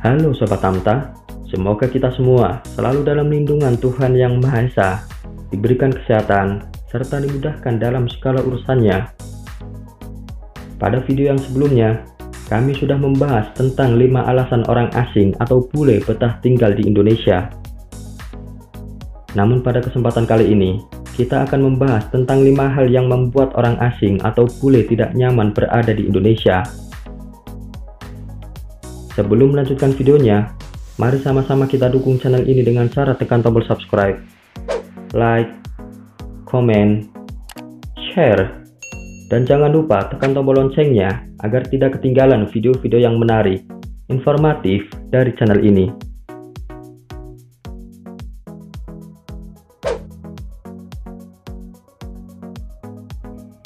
Halo Sobat Tamta, semoga kita semua selalu dalam lindungan Tuhan Yang Maha Esa, diberikan kesehatan, serta dimudahkan dalam segala urusannya. Pada video yang sebelumnya, kami sudah membahas tentang 5 alasan orang asing atau bule betah tinggal di Indonesia. Namun pada kesempatan kali ini, kita akan membahas tentang 5 hal yang membuat orang asing atau bule tidak nyaman berada di Indonesia. Sebelum melanjutkan videonya, mari sama-sama kita dukung channel ini dengan cara tekan tombol subscribe, like, komen, share, dan jangan lupa tekan tombol loncengnya agar tidak ketinggalan video-video yang menarik, informatif dari channel ini.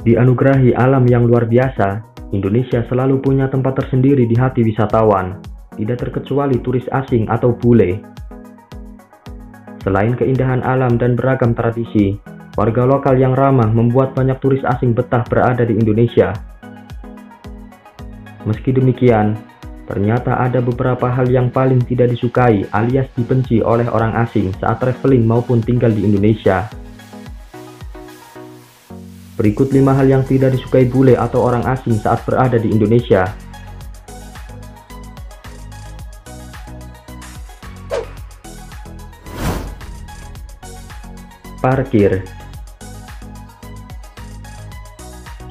Dianugerahi alam yang luar biasa, Indonesia selalu punya tempat tersendiri di hati wisatawan, tidak terkecuali turis asing atau bule. Selain keindahan alam dan beragam tradisi, warga lokal yang ramah membuat banyak turis asing betah berada di Indonesia. Meski demikian, ternyata ada beberapa hal yang paling tidak disukai alias dibenci oleh orang asing saat traveling maupun tinggal di Indonesia. Berikut 5 hal yang tidak disukai bule atau orang asing saat berada di Indonesia. Parkir.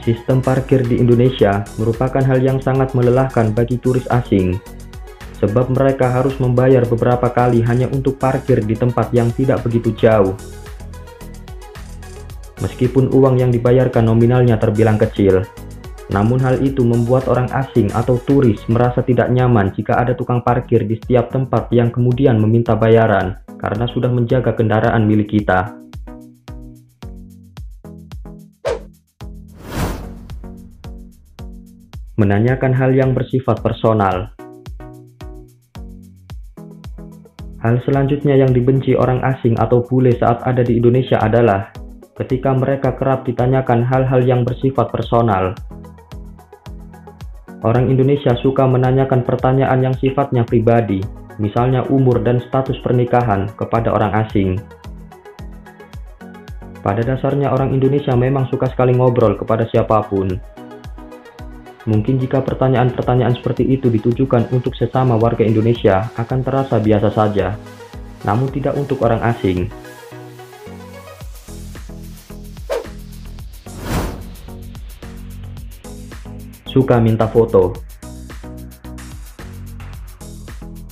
Sistem parkir di Indonesia merupakan hal yang sangat melelahkan bagi turis asing, sebab mereka harus membayar beberapa kali hanya untuk parkir di tempat yang tidak begitu jauh. Meskipun uang yang dibayarkan nominalnya terbilang kecil, namun hal itu membuat orang asing atau turis merasa tidak nyaman jika ada tukang parkir di setiap tempat yang kemudian meminta bayaran karena sudah menjaga kendaraan milik kita. Menanyakan hal yang bersifat personal. Hal selanjutnya yang dibenci orang asing atau bule saat ada di Indonesia adalah ketika mereka kerap ditanyakan hal-hal yang bersifat personal. Orang Indonesia suka menanyakan pertanyaan yang sifatnya pribadi, misalnya umur dan status pernikahan, kepada orang asing. Pada dasarnya orang Indonesia memang suka sekali ngobrol kepada siapapun. Mungkin jika pertanyaan-pertanyaan seperti itu ditujukan untuk sesama warga Indonesia akan terasa biasa saja, namun tidak untuk orang asing. Suka minta foto.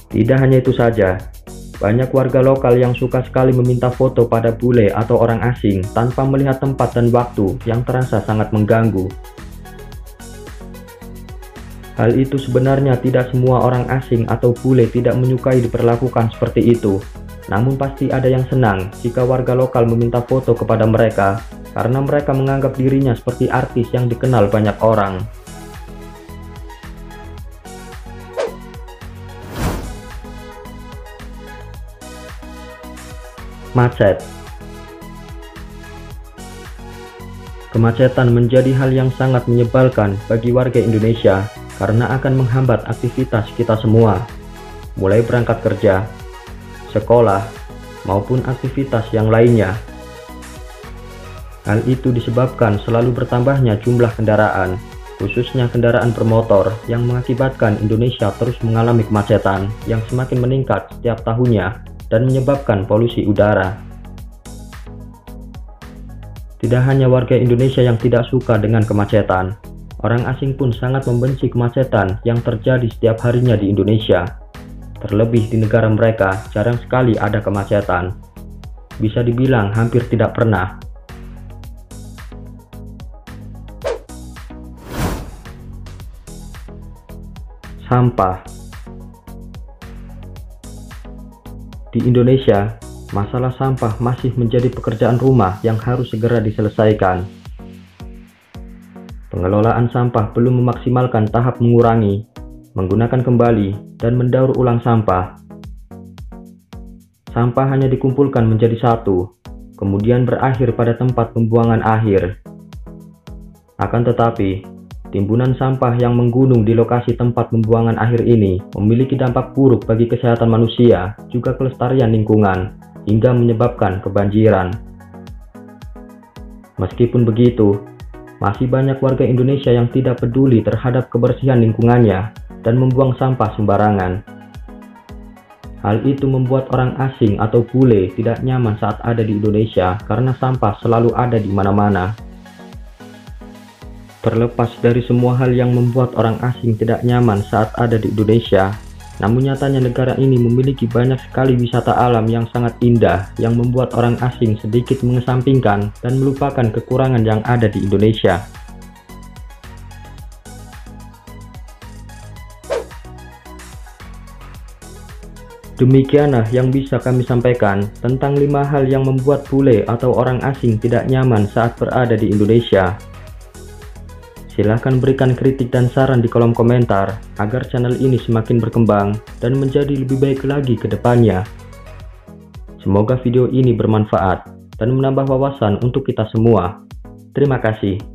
Tidak hanya itu saja, banyak warga lokal yang suka sekali meminta foto pada bule atau orang asing tanpa melihat tempat dan waktu yang terasa sangat mengganggu. Hal itu sebenarnya tidak semua orang asing atau bule tidak menyukai diperlakukan seperti itu, namun pasti ada yang senang jika warga lokal meminta foto kepada mereka karena mereka menganggap dirinya seperti artis yang dikenal banyak orang. Macet. Kemacetan menjadi hal yang sangat menyebalkan bagi warga Indonesia karena akan menghambat aktivitas kita semua, mulai berangkat kerja, sekolah, maupun aktivitas yang lainnya. Hal itu disebabkan selalu bertambahnya jumlah kendaraan, khususnya kendaraan bermotor, yang mengakibatkan Indonesia terus mengalami kemacetan yang semakin meningkat setiap tahunnya dan menyebabkan polusi udara. Tidak hanya warga Indonesia yang tidak suka dengan kemacetan, orang asing pun sangat membenci kemacetan yang terjadi setiap harinya di Indonesia. Terlebih di negara mereka jarang sekali ada kemacetan. Bisa dibilang hampir tidak pernah. Sampah. Di Indonesia, masalah sampah masih menjadi pekerjaan rumah yang harus segera diselesaikan. Pengelolaan sampah belum memaksimalkan tahap mengurangi, menggunakan kembali, dan mendaur ulang sampah. Sampah hanya dikumpulkan menjadi satu, kemudian berakhir pada tempat pembuangan akhir. Akan tetapi, timbunan sampah yang menggunung di lokasi tempat pembuangan akhir ini memiliki dampak buruk bagi kesehatan manusia, juga kelestarian lingkungan, hingga menyebabkan kebanjiran. Meskipun begitu, masih banyak warga Indonesia yang tidak peduli terhadap kebersihan lingkungannya dan membuang sampah sembarangan. Hal itu membuat orang asing atau bule tidak nyaman saat ada di Indonesia karena sampah selalu ada di mana-mana. Terlepas dari semua hal yang membuat orang asing tidak nyaman saat ada di Indonesia, namun nyatanya negara ini memiliki banyak sekali wisata alam yang sangat indah yang membuat orang asing sedikit mengesampingkan dan melupakan kekurangan yang ada di Indonesia. Demikianlah yang bisa kami sampaikan tentang 5 hal yang membuat bule atau orang asing tidak nyaman saat berada di Indonesia. Silahkan berikan kritik dan saran di kolom komentar agar channel ini semakin berkembang dan menjadi lebih baik lagi ke depannya. Semoga video ini bermanfaat dan menambah wawasan untuk kita semua. Terima kasih.